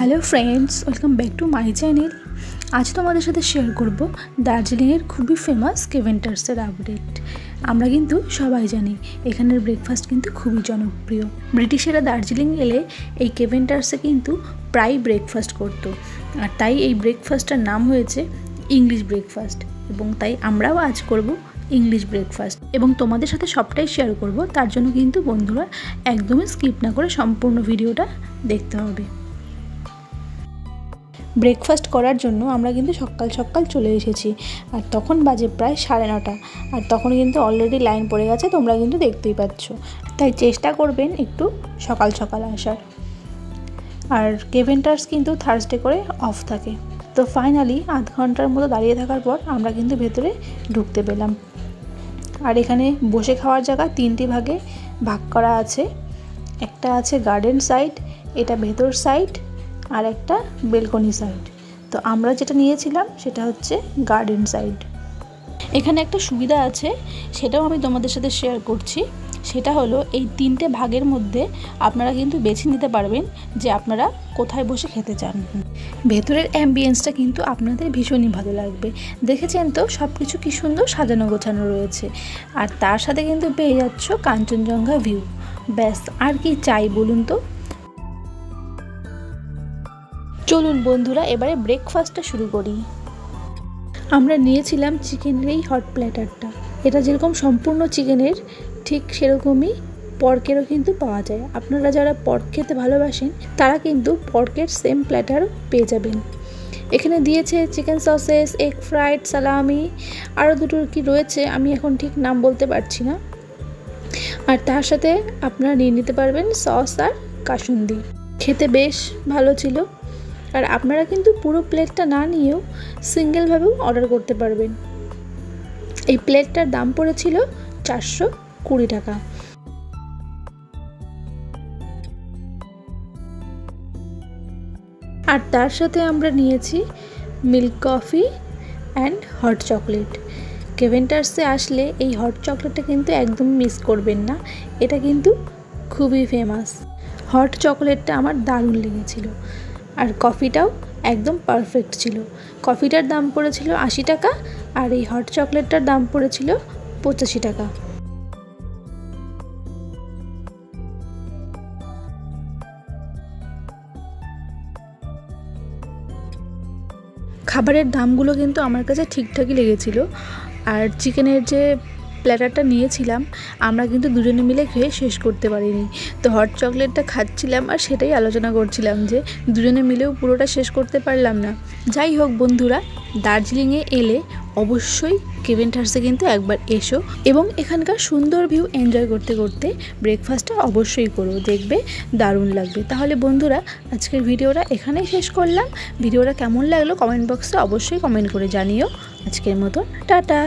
Hello friends, welcome back to my channel. আজ তোমাদের সাথে শেয়ার করব দার্জিলিংয়ের খুবই ফেমাস কেভেন্টার্সের আপডেট। আমরা কিন্তু সবাই জানি এখানের ব্রেকফাস্ট কিন্তু খুবই জনপ্রিয়। ব্রিটিশেরা দার্জিলিং এলে এই কেভেন্টার্সে কিন্তু প্রায় ব্রেকফাস্ট করতো, আর তাই এই ব্রেকফাস্টটার নাম হয়েছে ইংলিশ ব্রেকফাস্ট। এবং তাই আমরাও আজ করব ইংলিশ ব্রেকফাস্ট এবং তোমাদের সাথে সবটাই শেয়ার করব। তার জন্য কিন্তু বন্ধুরা একদমই স্কিপ না করে সম্পূর্ণ ভিডিওটা দেখতে হবে। ব্রেকফাস্ট করার জন্য আমরা কিন্তু সকাল সকাল চলে এসেছি, আর তখন বাজে প্রায় 9:30, আর তখন কিন্তু অলরেডি লাইন পড়ে গেছে, তোমরা কিন্তু দেখতেই পাচ্ছ। তাই চেষ্টা করবেন একটু সকাল সকাল আসার। আর কেভেন্টার্স কিন্তু থার্সডে করে অফ থাকে। তো ফাইনালি আধ ঘন্টার মতো দাঁড়িয়ে থাকার পর আমরা কিন্তু ভেতরে ঢুকতে পেলাম। আর এখানে বসে খাওয়ার জায়গা 3টি ভাগে ভাগ করা আছে। একটা আছে গার্ডেন সাইড, এটা ভেতর সাইড, আর একটা বেলকনি সাইড। তো আমরা যেটা নিয়েছিলাম সেটা হচ্ছে গার্ডেন সাইড। এখানে একটা সুবিধা আছে, সেটাও আমি তোমাদের সাথে শেয়ার করছি। সেটা হলো এই 3টে ভাগের মধ্যে আপনারা কিন্তু বেছে নিতে পারবেন যে আপনারা কোথায় বসে খেতে চান। ভেতরের অ্যাম্বিয়েন্সটা কিন্তু আপনাদের ভীষণই ভালো লাগবে। দেখেছেন তো সব কিছু কী সুন্দর সাজানো গোছানো রয়েছে, আর তার সাথে কিন্তু পেয়ে যাচ্ছ কাঞ্চনজঙ্ঘা ভিউ। ব্যাস আর কি চাই বলুন তো। চলুন বন্ধুরা এবারে ব্রেকফাস্টটা শুরু করি। আমরা নিয়েছিলাম চিকেনের এই হট প্ল্যাটারটা। এটা যেরকম সম্পূর্ণ চিকেনের, ঠিক সেরকমই পর্কেরও কিন্তু পাওয়া যায়। আপনারা যারা পর্ক খেতে ভালোবাসেন তারা কিন্তু পর্কের সেম প্ল্যাটারও পেয়ে যাবেন। এখানে দিয়েছে চিকেন সসেস, এগ ফ্রাইড, সালামি, আরও দুটো কি রয়েছে, আমি এখন ঠিক নাম বলতে পারছি না। আর তার সাথে আপনারা নিয়ে নিতে পারবেন সস আর কাসুন্দি। খেতে বেশ ভালো ছিল। আর আপনারা কিন্তু পুরো প্লেটটা না নিয়েও সিঙ্গেলভাবেও অর্ডার করতে পারবেন। এই প্লেটটার দাম পড়েছিল 420 টাকা। আর তার সাথে আমরা নিয়েছি milk coffee and hot chocolate. কেভেন্টার্সে আসলে এই হট চকলেটটা কিন্তু একদম মিস করবেন না, এটা কিন্তু খুবই ফেমাস। হট চকলেটটা আমার দারুণ লেগেছিল, আর কফিটাও একদম পারফেক্ট ছিল। কফিটার দাম পড়েছিল 80 টাকা, আর এই হট চকলেটটার দাম পড়েছিল 85 টাকা। খাবারের দামগুলো কিন্তু আমার কাছে ঠিকঠাকই লেগেছিল। আর চিকেনের যে প্ল্যাটারটা নিয়েছিলাম আমরা কিন্তু দুজনে মিলে খেয়ে শেষ করতে পারিনি। তো হট চকলেটটা খাচ্ছিলাম আর সেটাই আলোচনা করছিলাম যে দুজনে মিলেও পুরোটা শেষ করতে পারলাম না। যাই হোক বন্ধুরা, দার্জিলিংয়ে এলে অবশ্যই কেভেন্টার্সে কিন্তু একবার এসো এবং এখানকার সুন্দর ভিউ এনজয় করতে করতে ব্রেকফাস্টটা অবশ্যই করো, দেখবে দারুণ লাগবে। তাহলে বন্ধুরা আজকের ভিডিওটা এখানেই শেষ করলাম। ভিডিওটা কেমন লাগলো কমেন্ট বক্সে অবশ্যই কমেন্ট করে জানিও। আজকের মতন টাটা।